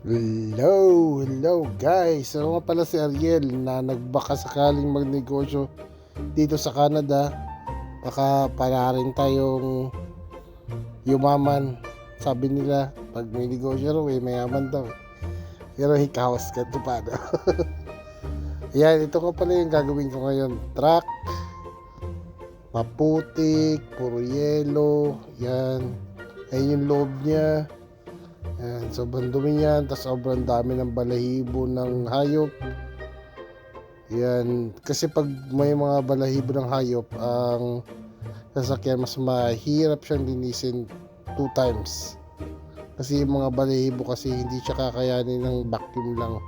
Hello guys. Ako nga pala si Ariel na nagbaka sakaling magnegosyo dito sa Canada. Baka para rin tayong yumaman. Sabi nila, pag may negosyo raw, mayaman daw. Pero hikaos ka ito paano. Ayan, ito ko pala yung gagawin ko ngayon. Truck, maputik, puro yelo. Yan. Ayun yung loob niya. Yan, sobrang dumi yan, tapos sobrang dami ng balahibo ng hayop. Yan, kasi pag may mga balahibo ng hayop, ang sasakyan mas mahirap siyang linisin 2 times. Kasi yung mga balahibo kasi hindi siya kakayanin ng vacuum lang.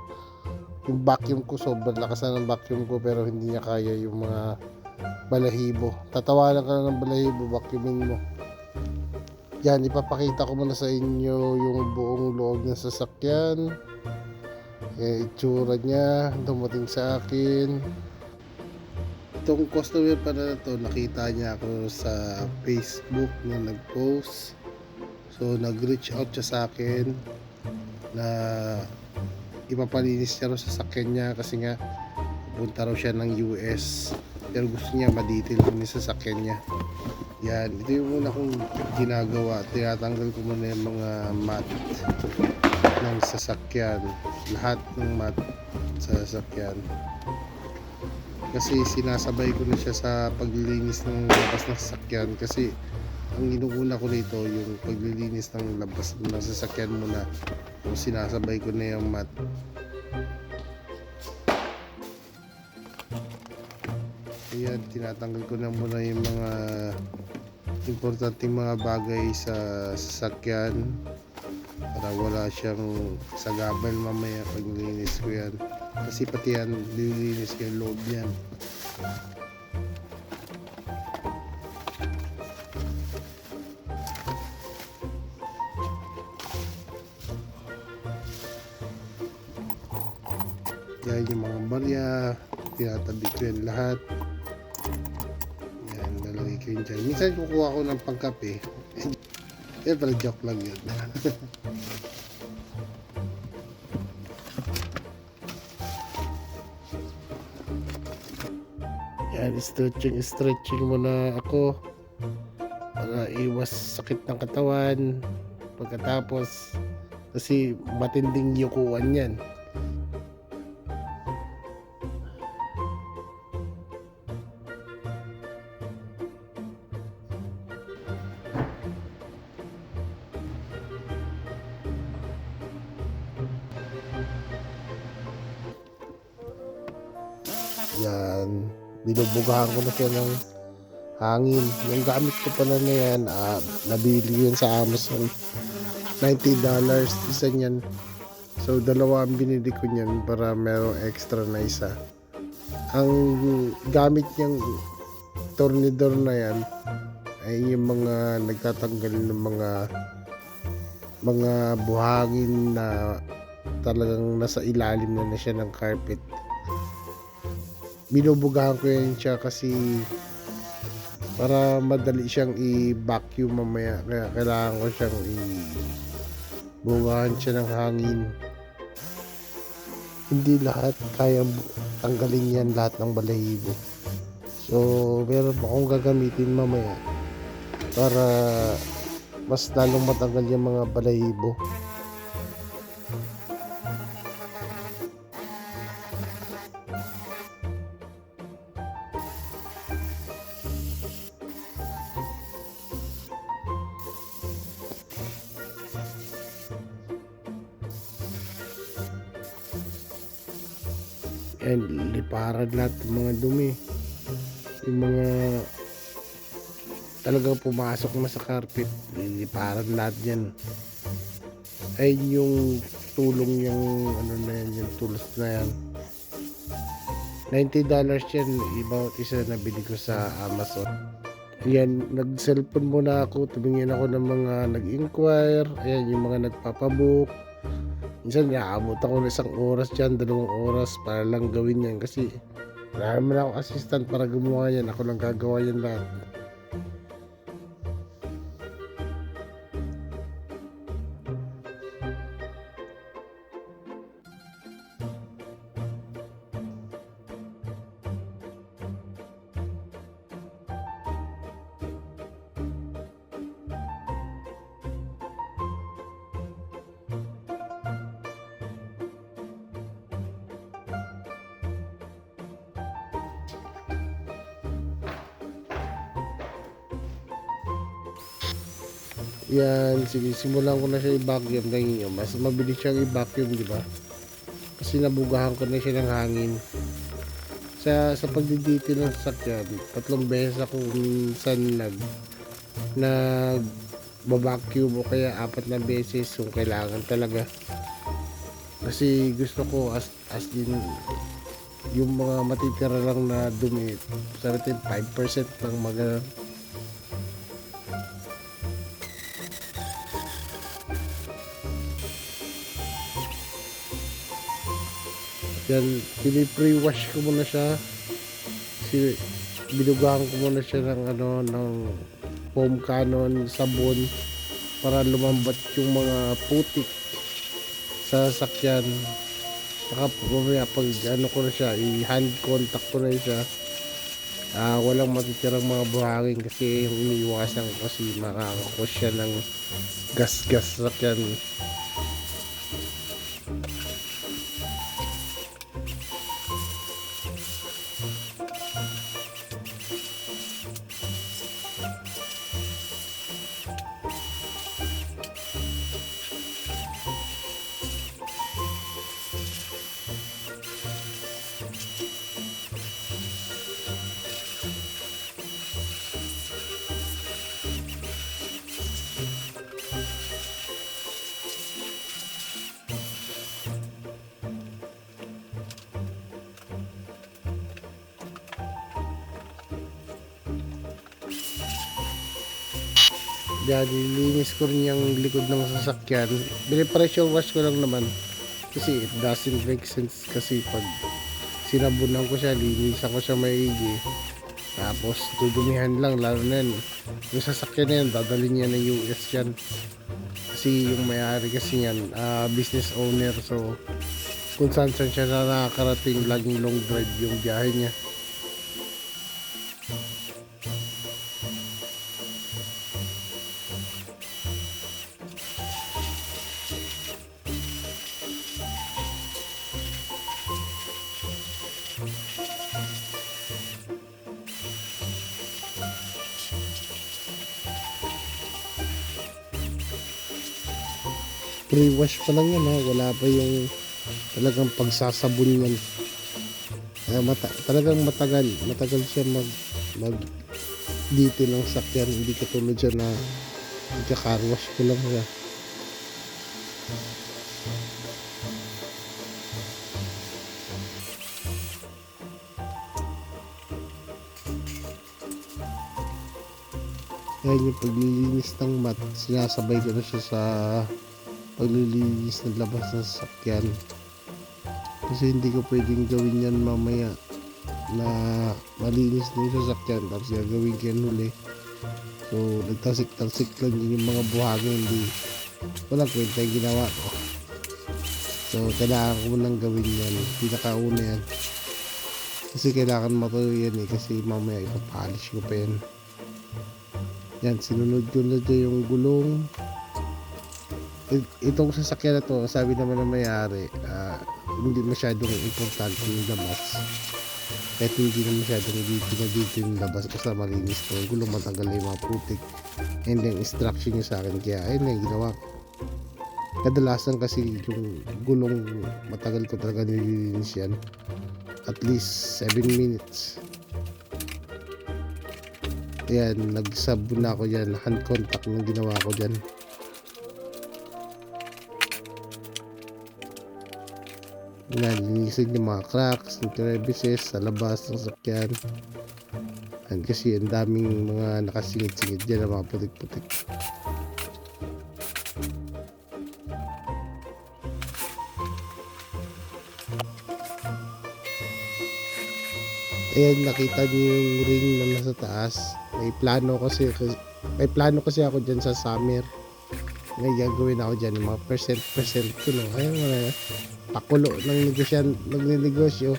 Yung vacuum ko, sobrang lakas na ng vacuum ko pero hindi niya kaya yung mga balahibo. Tatawanan ka lang ng balahibo, vacuumin mo. Yan, ipapakita ko muna sa inyo yung buong loob ng sasakyan. Itsura niya, dumating sa akin. Itong customer pala na to, nakita niya ako sa Facebook na nag-post. So, nag-reach out siya sa akin na ipapalinis niya rin sa sasakyan niya kasi nga pupunta raw siya ng US. Pero gusto niya ma-detail yung sasakyan niya. Yan, ito yung una kong ginagawa. Tinatanggal ko muna yung mga mat ng sasakyan. Lahat ng mat sa sasakyan. Kasi sinasabay ko na siya sa paglilinis ng labas ng sasakyan. Kasi ang inuuna ko nito yung paglilinis ng labas ng sasakyan muna. Tapos sinasabay ko na yung mat. Ayan, tinatanggal ko na muna yung mga importanteng mga bagay sa sasakyan para wala siyang sagabal mamaya pag nilinis ko yan. Kasi pati yan, nilinis ko yung loob yan. Yan yung mga barya, tinatabi ko yan lahat. Yan, lalagay ko yun dyan. Minsan kukuha ko ng pangkape. Pero joke lang yun. Yan, stretching muna ako para iwas sakit ng katawan. Pagkatapos, kasi matinding yukuan yan. Yan, binubugahan ko na siya ng hangin. Yung gamit ko pala na yan, nabili yun sa Amazon. $90 isa niyan. So dalawa ang binili ko niyan para merong extra na isa. Ang gamit niyang tornidor na yan ay yung mga nagtatanggal ng mga buhangin na talagang nasa ilalim na siya ng carpet. Binubugahan ko yan siya kasi para madali siyang i-vacuum mamaya, kaya kailangan ko siyang i-bugahan siya ng hangin. Hindi lahat kayang tanggalin yan, lahat ng balahibo. So meron pa akong gagamitin mamaya para mas lalong matanggal yung mga balahibo. And liparan lahat ng mga dumi, yung mga talagang pumasok na sa carpet, liparan lahat yan. Ay yung tulong yung ano na yan, yung tools na yan, $90 yan, ibang isa na bili ko sa Amazon. Ayan, nag-cellphone muna ako, tumingin ako ng mga nag-inquire, ayan yung mga nagpapabook. Minsan naabot ako ng 1 oras dyan, 2 oras para lang gawin yan kasi wala naman ako assistant para gumawa yan, ako lang gagawa yan lahat. Yan, sinisimulan ko na siya i-vacuum. Ganyan yun. Mas mabilis siyang i-vacuum, di ba? Kasi nabugahan ko na siya ng hangin. Sa pagdidito ng sasakyan, 3 beses ako minsan nag vacuum o kaya 4 na beses kung kailangan talaga. Kasi gusto ko as in yung mga matitira lang na dumi, sa atin 5% lang yan, pini-pre-wash ko muna siya. Binugahan ko muna siya ng ng foam cannon, sabon para lumambat yung mga putik sa sasakyan. Saka mamaya pag ko na siya, i-hand contact ko na siya. Walang matitirang mga buhangin kasi yung iniiwasan ko kasi makakakos siya ng gas-gas sa sasakyan. Yan, nilinis ko rin yung likod ng sasakyan. Pressure wash ko lang naman. Kasi it doesn't make sense kasi pag sinabunan ko siya, linisan ko siya maigi. Tapos dudumihan lang, lalo na yan. Yung sasakyan na yan, dadalhin niya ng US yan. Kasi yung may-ari kasi yan, business owner. So, kung saan siya na nakakarating, laging long drive yung biyahe niya. Pre-wash pa lang yan ha, wala pa yung talagang pagsasabon yan. Talagang matagal siya mag dito ng sakyan, hindi katulad siya na ika-carwash ko lang siya. Yan yung paglilinis ng mat, sinasabay ko na siya sa paglilinis ng labas ng sasakyan. Kasi hindi ko pwedeng gawin yan mamaya na malinis na yung sasakyan tapos gagawin ko yan huli. So nagtasik-tasik lang yung mga buhangin, hindi walang kwenta yung ginawa ko. So kailangan ko munang gawin yan, pinakauna yan. Kasi kailangan matuloy yan kasi mamaya ipapolish ko pa yan. Yan, sinunod ko na dyan yung gulong. Itong sasakyan na to, sabi naman ng may-ari, hindi masyadong importante yung labas. Kahit hindi na masyadong dito yung labas, basta malinis to yung gulong, matanggal yung mga putik. And then instruction niya sa akin, kaya ayun na yung ginawa ko. Kadalasan kasi yung gulong, matagal ko talaga nililinis yan, at least 7 minutes. Ayan, nagsabon na ako dyan, hand contact ng ginawa ko dyan. Linisin yung mga cracks, yung crevices sa labas ng sakyan. And kasi ang daming mga nakasingit-singit dyan na mga putik-putik. Ayan, nakita niyo yung ring na nasa taas. May plano kasi ako dyan sa summer. May gagawin ako dyan, mga percent ko, no. Ayun, mga pakulo ng nagnegosyo.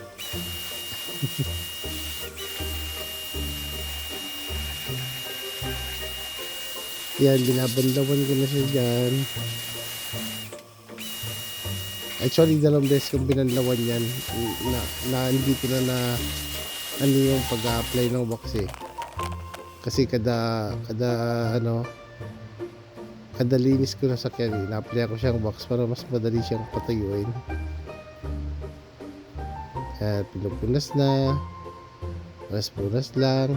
Yan, binabandawan ko na siya dyan. Actually, 2 beses kong binanlawan yan na hindi ko na ano yung pag-apply ng wax kasi kada Kada linis ko na sakyan, ina-apply ko siyang wax para mas madali siyang patuyuin. At pinupunas na. Punas lang.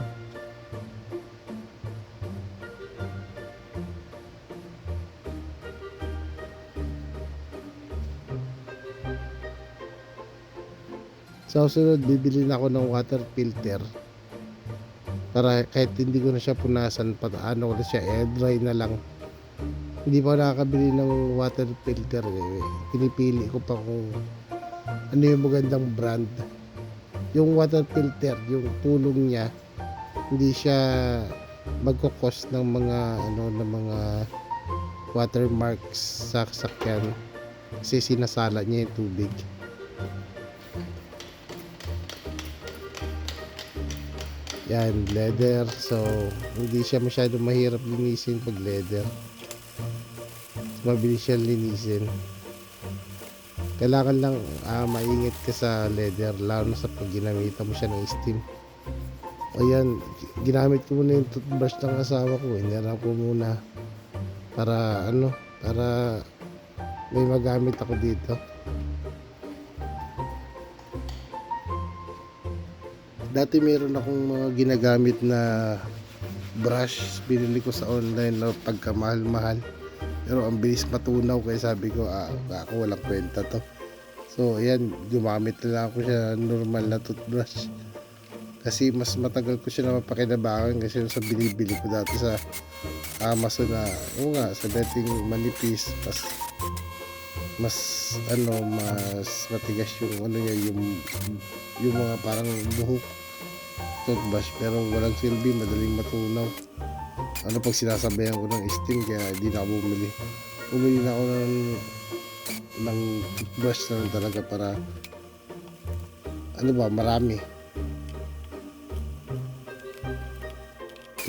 Sa susunod, bibili na ako ng water filter. Para kahit hindi ko na siya punasan, ano ko na siya, air dry na lang. Hindi pa ako nakakabili ng water filter. Pinipili ko pa kung ano yung magandang brand. Yung water filter, yung tulong niya, hindi siya magkukos ng mga watermarks sa sasakyan kasi sinasala niya yung tubig. Yan, leather. So, hindi siya masyadong mahirap linisin pag leather. Mabilis siya linisin. Kailangan lang maingat ka sa leather, lalo na sa pag ginamitan mo siya ng steam. O yan, ginamit ko muna yung toothbrush ng asawa ko. Iniram ko muna para may magamit ako dito. Dati meron akong mga ginagamit na brush, binili ko sa online na pagkamahal-mahal. Pero ang bilis matunaw kaya sabi ko, ako walang kwenta to. So ayan, gumamit na lang ako siya normal na toothbrush. Kasi mas matagal ko siya na mapakinabangan kasi sa binibili ko dati sa Amazon na, sa dating manipis, mas matigas yung yung mga parang buhok toothbrush, pero walang silbi, madaling matunaw. Pag sinasabayan ko ng steam, kaya di na ako bumili na ako ng toothbrush na talaga para marami.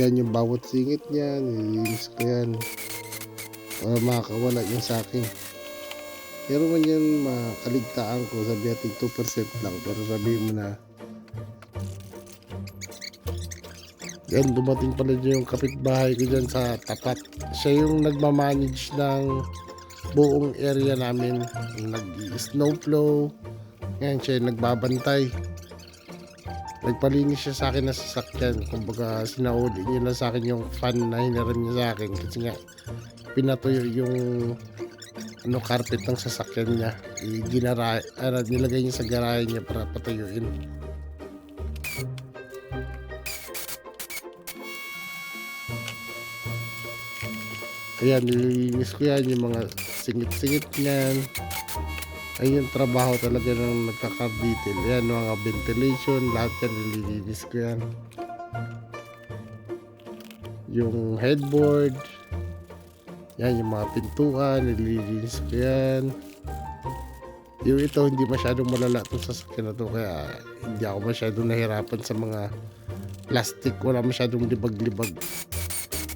Yan yung bawat singit niya, nililinis ko yan para makakawala yung sa akin. Pero man yan makaligtaan ko, sabi natin 2% lang, pero sabihin mo na yan, dumating pala dyan yung kapitbahay ko dyan sa tapat. Siya yung nagmamanage ng buong area namin, nag-snowplow. Yan, siya yung nagbabantay. Nagpalinis siya sa akin na sasakyan. Kumbaga sinauli niya lang sa akin yung fan na hiniram niya sa akin kasi nga pinatuyo yung carpet ng sasakyan niya. Nilagay niya sa garahe niya para patuyuin. Ayan, nililinis ko yan, yung mga singit-singit niyan. Ayun yung trabaho talaga ng nagka-car detail. Ayan, mga ventilation, lahat yan nililinis ko yan. Yung headboard, yan, yung mga pintuan, nililinis ko yan. Yung ito, hindi masyadong malala itong sasakyan na ito, kaya hindi ako masyadong nahirapan sa mga plastic. Wala masyadong libag-libag.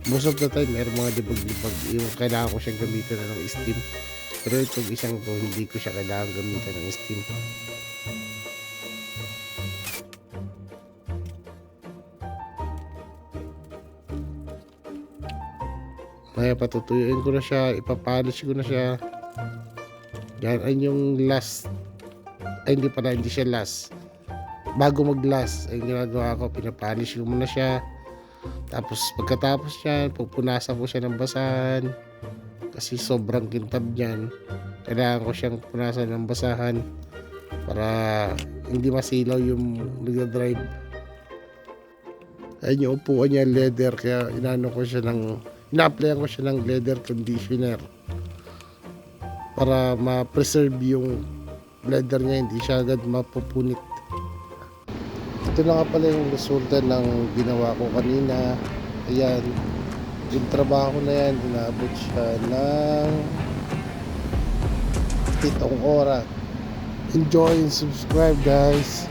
Most of the time, meron mga libag-libag. Yung kailangan ko siyang gamitan na ng steam. Pero itong isang to, hindi ko siya kailangan gamitan ng steam. Kaya patutuyuin ko na siya, ipapolish ko na siya. Yan, ay yung last. Ay, hindi siya last. Bago mag-last, ay ginagawa ko, pinapolish ko muna siya. Tapos pagkatapos yan, pupunasan ko siya ng basahan kasi sobrang kintab niyan. Kailangan ko siyang punasan ng basahan para hindi masilaw yung nagdadrive. Ayun yung upuan niya, leather, kaya ina-applyan ko siya ng leather conditioner para ma-preserve yung leather niya, hindi siya agad mapupunit. Ito na nga pala yung resulta ng ginawa ko kanina. Ayan, yung trabaho na yan, inabot siya ng 7 oras. Enjoy and subscribe, guys.